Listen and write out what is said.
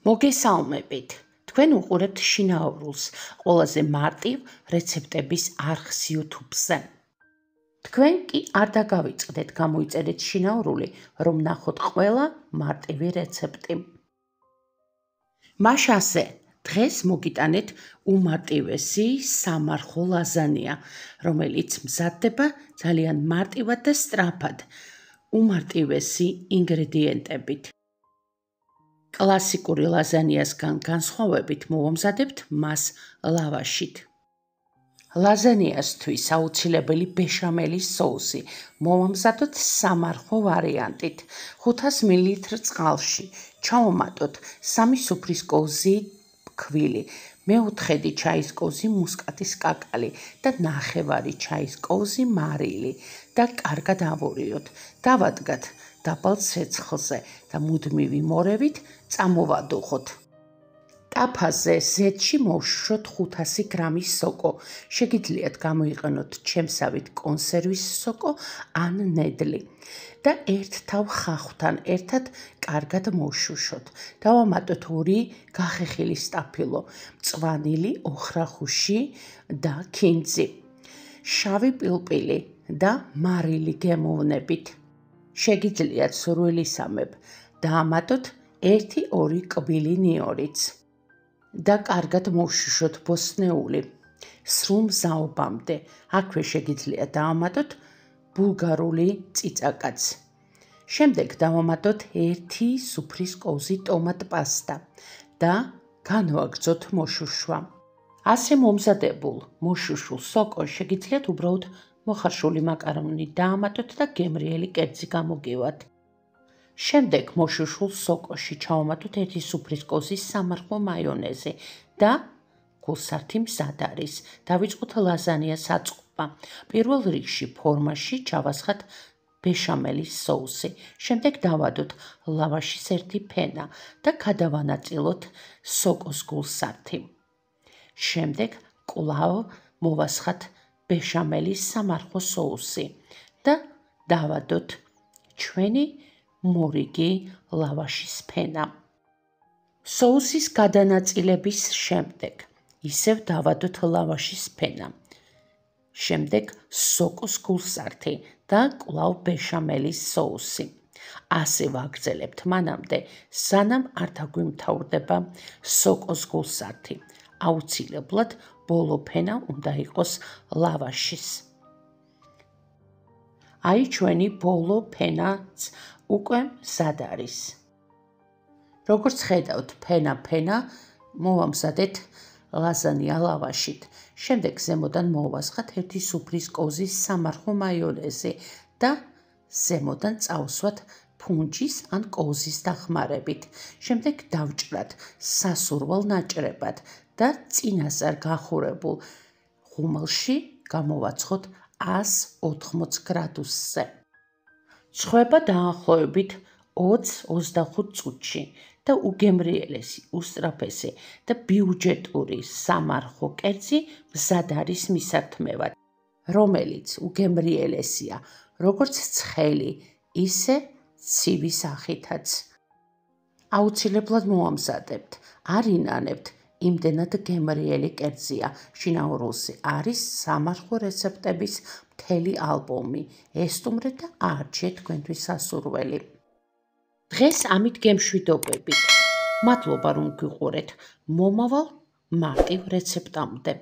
მოგესალმებით. თქვენ უყურებთ შინაურულს, ყველაზე მარტივ რეცეპტების არხს YouTube-ზე. თქვენ კი არ დაგავიწყდეთ, გამოიწერეთ შინაურული, რომ ნახოთ ყველა მარტივი რეცეპტი. მაშასე, დღეს მოგიტანეთ უმარტივესი სამარხო ლაზანია, რომელიც მზადდება ძალიან მარტივად და სწრაფად, უმარტივესი ინგრედიენტებით. კლასიკური ლაზანიასგან განსხვავებით მოვამზადებთ მას ლავაშით. ლაზანიასთვის აუცილებელი ბეშამელის соуსი მოვამზადოთ სამარხო ვარიანტით. 500 მl წყალში ჩავამატოთ 3 სუფრის კოვზი ქვილი, მეოთხედი ჩაის კოვზი მუსკატის კაკალი და ნახევარი ჩაის კოვზი მარილი და კარგად ავურიოთ. დავადგათ დაბალ ცეცხლზე და მუდმივი მორევით წამოვადუხოთ. ტაფაზე ზეთში მოვშუშოთ 500 გრამის სოკო. შეგიძლიათ გამოიყენოთ ჩემსავით კონსერვის სოკო ან ნედლი და ერთ თავ ხახვთან ერთად კარგად მოვშუშოთ. დავამატოთ 2 გახეხილი სტაფილო, მწვანილი, ოხრახუში და ქინძი, შავი პილპილი და მარილი გემოვნებით. შეგიძლიათ სურვილისამებრ დაამატოთ 1-2 კვილი ნიორიც და კარგად მოვშუშოთ ბოსტნეული სრულ მზაობამდე. აქვე შეგიძლიათ დაამატოთ ბულგარული წიწაკაც. შემდეგ დავამატოთ 1 სუფრის კოვზი ტომატ პასტა და განვაგრძოთ მოშუშვა. ასე მომზადებულ მოშუშულ სოკოს შეგიძლიათ უბრალოდ მოხარშული მაკარონი დაამატოთ და გემრიელი კერძი გამოგივათ. შემდეგ მოშუშულ სოკოში ჩავამატოთ 1 სუფრის კოვზი სამარხო მაიონეზი და გულსართი მზად არის. დავიწყოთ ლაზანიას აწყობა. პირველ რიგში ფორმაში ჩავასხათ ბეშამელის соуსი. შემდეგ დავადოთ ლავაშის ერთი ფენა და გადავანაწილოთ სოკოს გულსართი. შემდეგ კვლავ მოვასხათ ბეშამელის სამარხო соуსი და დავადოთ ჩვენი მორიგი ლავაშის ფენა. соуსის გადანაწილების შემდეგ ისევ დავადოთ ლავაშის ფენა. შემდეგ სოკოს გულსართი და კვლავ ბეშამელის соуსი. ასე ვაგრძელებთ მანამდე, სანამ არ დაგვიმთავრდება სოკოს გულსართი. აუცილებლად ბოლო ფენა უნდა იყოს ლავაშის. აი ჩვენი ბოლო ფენაც უკვე მზად არის. როგორც ხედავთ, ფენა მოვამზადეთ ლაზანია ლავაშით. შემდეგ ზემოდან მოვასხათ 1 სუფრის კოვზის სამარხო მაიონეზი და ზემოდან წავსვათ ფუნჯის ან კოვზის დახმარებით. შემდეგ დავჭრათ სასურვალ ნაჭრებად და წინასწარ გახურებულ ღუმელში გამოვაცხოთ 180 გრადუსზე. ცხვება დაახლოებით 20-25 წუთში და უგემრიელესი, უსწრაფესი და ბიუჯეტური სამარხო კერძი მზად არის მისართმევად, რომელიც უგემრიელესია როგორც ცხელი, ისე ცივი სახითაც. აუცილებლად მოვამზადებთ, არ ინანებთ, იმდენად გემრიელი კერძია. შინაურულსი არის სამარხო რეცეპტების მთელი ალბომი. ესტუმრეთ და აარჩიეთ თქვენთვის სასურველი. დღეს ამით გემშვიდობებით. მადლობა რომ გვიყურეთ. მომავალ მარტივ რეცეპტამდე.